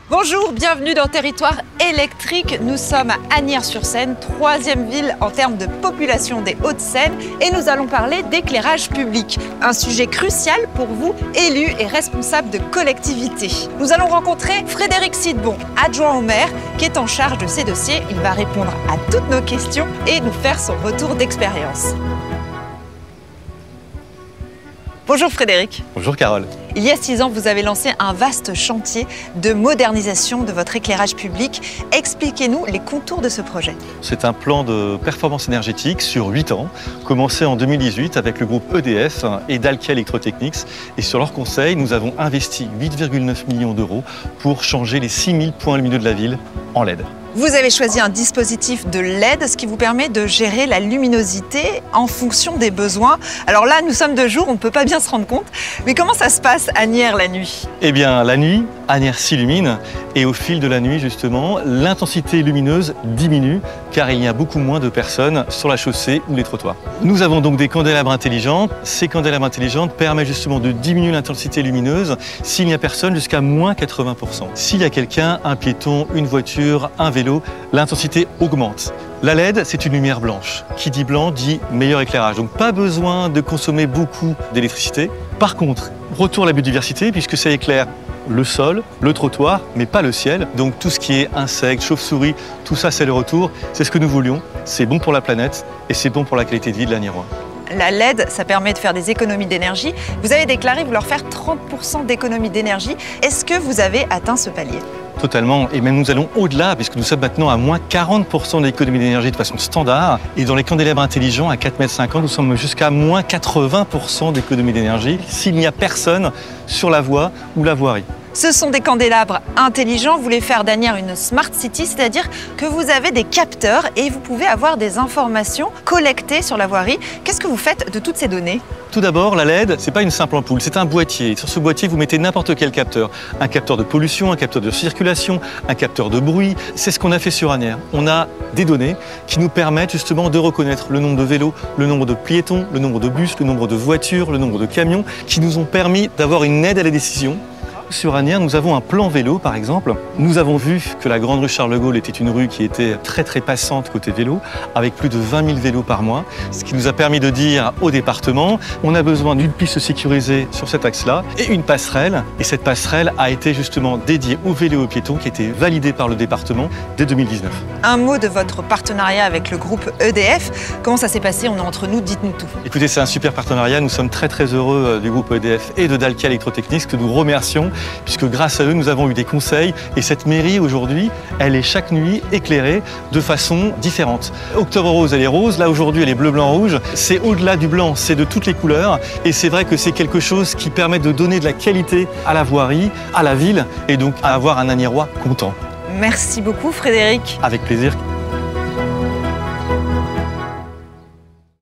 Bonjour, bienvenue dans Territoire électrique. Nous sommes à Asnières-sur-Seine, troisième ville en termes de population des Hauts-de-Seine, et nous allons parler d'éclairage public. Un sujet crucial pour vous, élus et responsables de collectivités. Nous allons rencontrer Frédéric Sidbon, adjoint au maire, qui est en charge de ces dossiers. Il va répondre à toutes nos questions et nous faire son retour d'expérience. Bonjour Frédéric. Bonjour Carole. Il y a 6 ans, vous avez lancé un vaste chantier de modernisation de votre éclairage public. Expliquez-nous les contours de ce projet. C'est un plan de performance énergétique sur 8 ans, commencé en 2018 avec le groupe EDF et Dalkia Electrotechnics. Et sur leur conseil, nous avons investi 8,9 millions d'euros pour changer les 6000 points lumineux de la ville en LED. Vous avez choisi un dispositif de LED, ce qui vous permet de gérer la luminosité en fonction des besoins. Alors là, nous sommes de jour, on ne peut pas bien se rendre compte. Mais comment ça se passe à Asnières la nuit? Eh bien, la nuit, Asnières s'illumine et au fil de la nuit, justement, l'intensité lumineuse diminue car il y a beaucoup moins de personnes sur la chaussée ou les trottoirs. Nous avons donc des candélabres intelligentes. Ces candélabres intelligentes permettent justement de diminuer l'intensité lumineuse s'il n'y a personne jusqu'à moins 80%. S'il y a quelqu'un, un piéton, une voiture, un vélo, l'intensité augmente. La LED, c'est une lumière blanche. Qui dit blanc dit meilleur éclairage. Donc pas besoin de consommer beaucoup d'électricité. Par contre, retour à la biodiversité puisque ça éclaire le sol, le trottoir, mais pas le ciel. Donc tout ce qui est insectes, chauves-souris, tout ça c'est le retour. C'est ce que nous voulions. C'est bon pour la planète et c'est bon pour la qualité de vie de l'Asniérois. La LED, ça permet de faire des économies d'énergie. Vous avez déclaré vouloir faire 30% d'économies d'énergie. Est-ce que vous avez atteint ce palier ? Totalement, et même nous allons au-delà, puisque nous sommes maintenant à moins 40% d'économie d'énergie de façon standard, et dans les candélabres intelligents, à 4,50 m, nous sommes jusqu'à moins 80% d'économie d'énergie s'il n'y a personne sur la voie ou la voirie. Ce sont des candélabres intelligents. Vous voulez faire d'Asnières une smart city, c'est-à-dire que vous avez des capteurs et vous pouvez avoir des informations collectées sur la voirie. Qu'est-ce que vous faites de toutes ces données ? Tout d'abord, la LED, c'est pas une simple ampoule, c'est un boîtier. Sur ce boîtier, vous mettez n'importe quel capteur. Un capteur de pollution, un capteur de circulation, un capteur de bruit. C'est ce qu'on a fait sur Asnières. On a des données qui nous permettent justement de reconnaître le nombre de vélos, le nombre de piétons, le nombre de bus, le nombre de voitures, le nombre de camions, qui nous ont permis d'avoir une aide à la décision. Sur Asnières, nous avons un plan vélo, par exemple. Nous avons vu que la Grande Rue Charles de Gaulle était une rue qui était très passante côté vélo, avec plus de 20 000 vélos par mois. Ce qui nous a permis de dire au département, on a besoin d'une piste sécurisée sur cet axe-là et une passerelle. Et cette passerelle a été justement dédiée aux vélos et aux piétons, qui a été validée par le département dès 2019. Un mot de votre partenariat avec le groupe EDF. Comment ça s'est passé? On est entre nous, dites-nous tout. Écoutez, c'est un super partenariat. Nous sommes très heureux du groupe EDF et de Dalkia Electrotechnics, que nous remercions, puisque grâce à eux, nous avons eu des conseils. Et cette mairie, aujourd'hui, elle est chaque nuit éclairée de façon différente. Octobre Rose, elle est rose. Là, aujourd'hui, elle est bleu, blanc, rouge. C'est au-delà du blanc, c'est de toutes les couleurs. Et c'est vrai que c'est quelque chose qui permet de donner de la qualité à la voirie, à la ville, et donc à avoir un Asniérois content. Merci beaucoup, Frédéric. Avec plaisir.